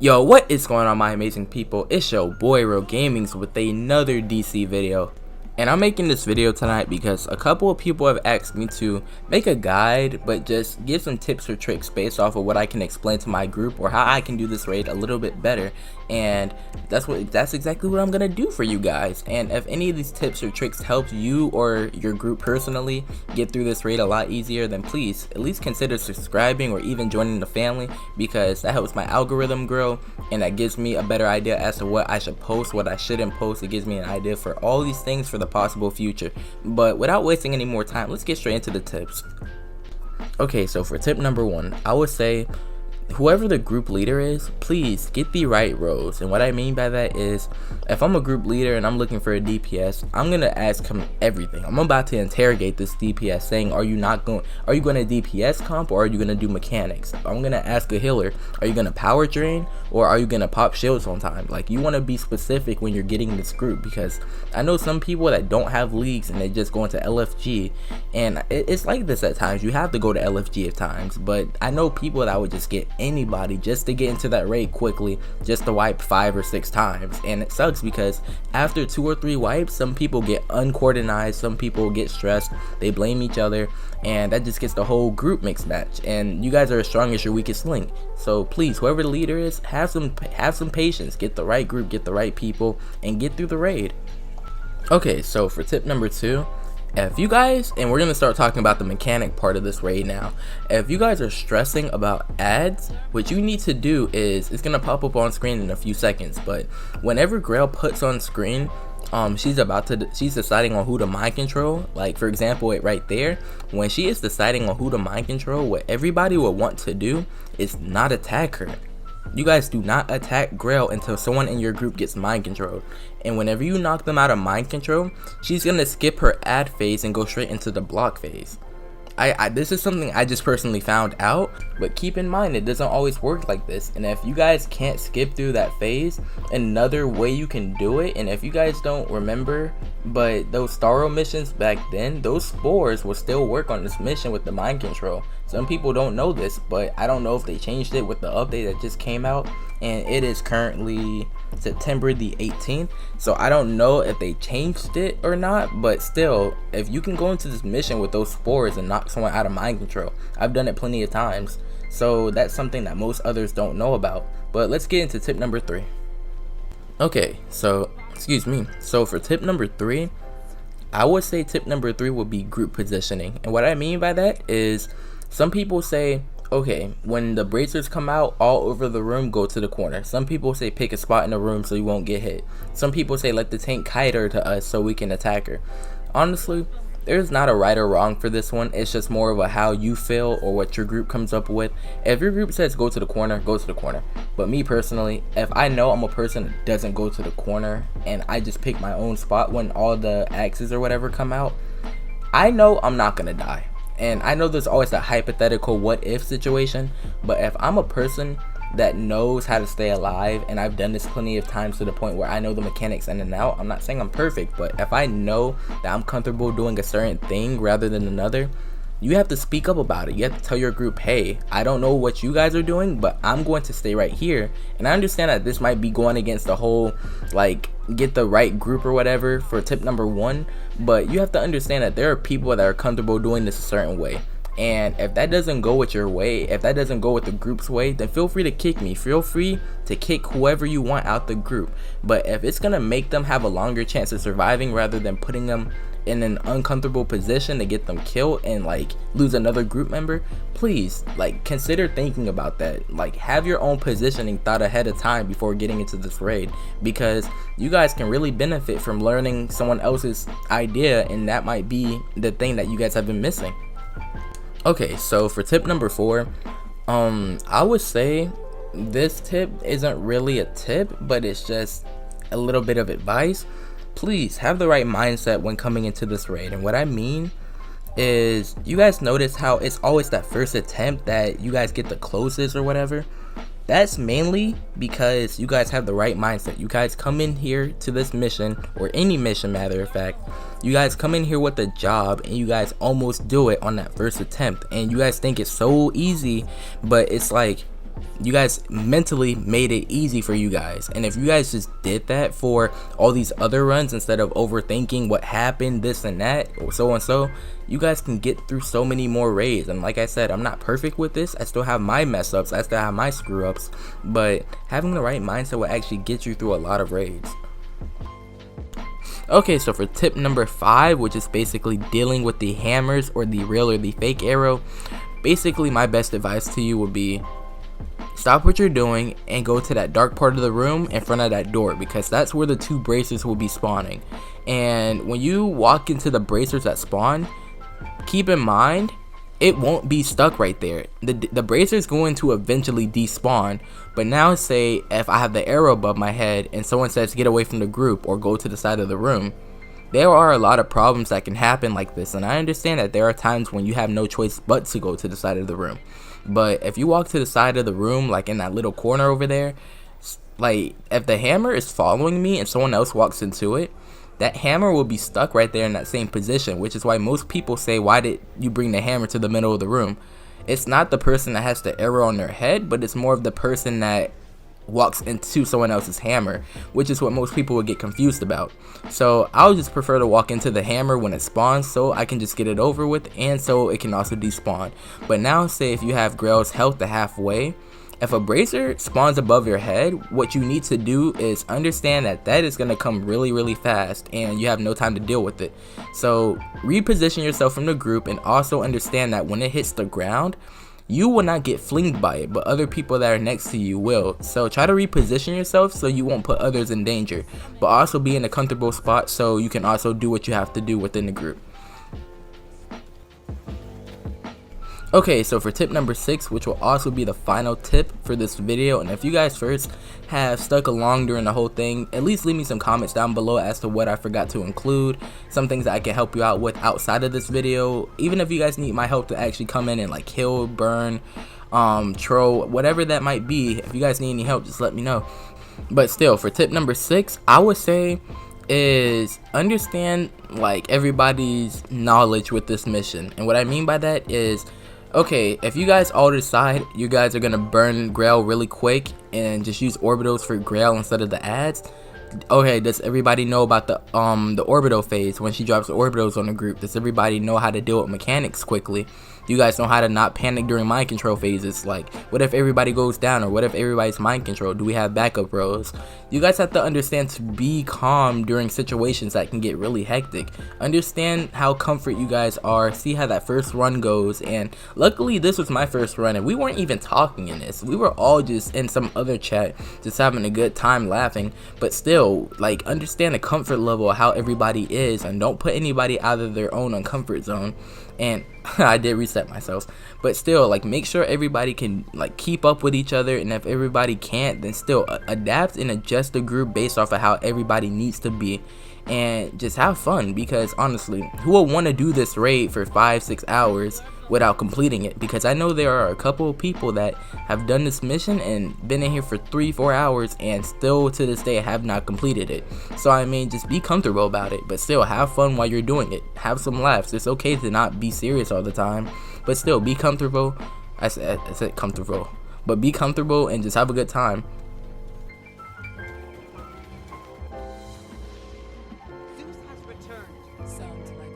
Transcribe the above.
Yo, what is going on, my amazing people? It's your boy Real Gamings with another DC video. And I'm making this video tonight because a couple of people have asked me to make a guide, but just give some tips or tricks based off of what I can explain to my group or how I can do this raid a little bit better. And that's exactly what I'm gonna do for you guys. And if any of these tips or tricks help you or your group personally get through this raid a lot easier, then please at least consider subscribing or even joining the family, because that helps my algorithm grow and that gives me a better idea as to what I should post, what I shouldn't post. It gives me an idea for all these things for the possible future. But without wasting any more time, let's get straight into the tips. Okay, so for tip number 1, I would say whoever the group leader is, please get the right roles. And what I mean by that is, if I'm a group leader and I'm looking for a DPS, I'm gonna ask him everything. I'm about to interrogate this DPS, saying, are you gonna DPS comp or are you gonna do mechanics? I'm gonna ask a healer, are you gonna power drain or are you gonna pop shields on time? Like, you want to be specific when you're getting this group, because I know some people that don't have leagues and they just go into LFG, and it's like this at times. You have to go to LFG at times, but I know people that would just get anybody just to get into that raid quickly, just to wipe 5 or 6 times. And it sucks because after 2 or 3 wipes, some people get uncoordinated, some people get stressed, they blame each other, and that just gets the whole group mixed match. And you guys are as strong as your weakest link. So please, whoever the leader is, have some patience, get the right group, get the right people, and get through the raid. Okay, so for tip number 2, if you guys, and we're going to start talking about the mechanic part of this raid now, if you guys are stressing about ads, what you need to do is, it's going to pop up on screen in a few seconds, but whenever Grail puts on screen, she's deciding on who to mind control. Like, for example, it right there, when she is deciding on who to mind control, what everybody will want to do is not attack her. You guys do not attack Grail until someone in your group gets mind controlled. And whenever you knock them out of mind control, she's gonna skip her ad phase and go straight into the block phase. This is something I just personally found out, but keep in mind it doesn't always work like this. And if you guys can't skip through that phase, another way you can do it, and if you guys don't remember, but those Starro missions back then, those spores will still work on this mission with the mind control. Some people don't know this, but I don't know if they changed it with the update that just came out, and it is currently September the 18th, so I don't know if they changed it or not. But still, if you can go into this mission with those spores and knock someone out of mind control, I've done it plenty of times, so that's something that most others don't know about. But let's get into tip number 3. Okay, so for tip number 3, I would say tip number 3 would be group positioning. And what I mean by that is, some people say, okay, when the bracers come out all over the room, go to the corner. Some people say pick a spot in the room so you won't get hit. Some people say let the tank kite her to us so we can attack her. Honestly, there's not a right or wrong for this one. It's just more of a how you feel or what your group comes up with. If your group says go to the corner, go to the corner. But me personally, if I know I'm a person that doesn't go to the corner and I just pick my own spot when all the axes or whatever come out, I know I'm not gonna die. And I know there's always that hypothetical what if situation, but if I'm a person that knows how to stay alive, and I've done this plenty of times to the point where I know the mechanics in and out, I'm not saying I'm perfect, but if I know that I'm comfortable doing a certain thing rather than another, you have to speak up about it. You have to tell your group, hey, I don't know what you guys are doing, but I'm going to stay right here. And I understand that this might be going against the whole, like, get the right group or whatever for tip number 1, but you have to understand that there are people that are comfortable doing this a certain way. And if that doesn't go with your way, if that doesn't go with the group's way, then feel free to kick me. Feel free to kick whoever you want out the group. But if it's gonna make them have a longer chance of surviving rather than putting them in an uncomfortable position to get them killed and like lose another group member, please like consider thinking about that. Like, have your own positioning thought ahead of time before getting into this raid, because you guys can really benefit from learning someone else's idea, and that might be the thing that you guys have been missing. Okay, so for tip number 4, I would say this tip isn't really a tip, but it's just a little bit of advice. Please have the right mindset when coming into this raid. And what I mean is, you guys notice how it's always that first attempt that you guys get the closest or whatever. That's mainly because you guys have the right mindset. You guys come in here to this mission, or any mission matter of fact, you guys come in here with a job and you guys almost do it on that first attempt, and you guys think it's so easy, but it's like You guys mentally made it easy for you guys, and if you guys just did that for all these other runs instead of overthinking what happened, this and that, or so and so, you guys can get through so many more raids. And like I said, I'm not perfect with this. I still have my mess ups, I still have my screw ups, but having the right mindset will actually get you through a lot of raids. Okay, so for tip number 5, which is basically dealing with the hammers or the real or the fake arrow, basically my best advice to you would be stop what you're doing and go to that dark part of the room in front of that door, because that's where the 2 bracers will be spawning. And when you walk into the bracers that spawn, keep in mind it won't be stuck right there. The bracer is going to eventually despawn. But now say if I have the arrow above my head and someone says get away from the group or go to the side of the room, there are a lot of problems that can happen like this. And I understand that there are times when you have no choice but to go to the side of the room. But if you walk to the side of the room, like in that little corner over there, like if the hammer is following me and someone else walks into it, that hammer will be stuck right there in that same position, which is why most people say, why did you bring the hammer to the middle of the room? It's not the person that has the arrow on their head, but it's more of the person that walks into someone else's hammer, which is what most people would get confused about. So I'll just prefer to walk into the hammer when it spawns, so I can just get it over with, and so it can also despawn. But now say if you have Grail's health to halfway, if a bracer spawns above your head, what you need to do is understand that that is going to come really fast and you have no time to deal with it. So reposition yourself from the group, and also understand that when it hits the ground, you will not get flinged by it, but other people that are next to you will. So try to reposition yourself so you won't put others in danger, but also be in a comfortable spot so you can also do what you have to do within the group. Okay, so for tip number 6, which will also be the final tip for this video, and if you guys first have stuck along during the whole thing, at least leave me some comments down below as to what I forgot to include, some things that I can help you out with outside of this video. Even if you guys need my help to actually come in and like kill, burn, troll, whatever that might be, if you guys need any help, just let me know. But still, for tip number 6, I would say is understand like everybody's knowledge with this mission. And what I mean by that is, okay, if you guys all decide you guys are gonna burn Grail really quick and just use orbitals for Grail instead of the ads, okay, does everybody know about the orbital phase when she drops the orbitals on the group? Does everybody know how to deal with mechanics quickly? Do you guys know how to not panic during mind control phases? Like, what if everybody goes down, or what if everybody's mind control? Do we have backup rows? You guys have to understand to be calm during situations that can get really hectic. Understand how comfort you guys are, see how that first run goes. And luckily this was my first run and we weren't even talking in this. We were all just in some other chat, just having a good time laughing. But still, like, understand the comfort level of how everybody is, and don't put anybody out of their own uncomfort zone. And I did reset myself, but still, like, make sure everybody can like keep up with each other, and if everybody can't, then still adapt and adjust the group based off of how everybody needs to be, and just have fun. Because honestly, who will want to do this raid for 5-6 hours without completing it? Because I know there are a couple of people that have done this mission and been in here for 3-4 hours and still to this day have not completed it. So I mean, just be comfortable about it, but still have fun while you're doing it. Have some laughs. It's okay to not be serious all the time, but still be comfortable. I said comfortable, but be comfortable and just have a good time. Zeus has returned. Sounds like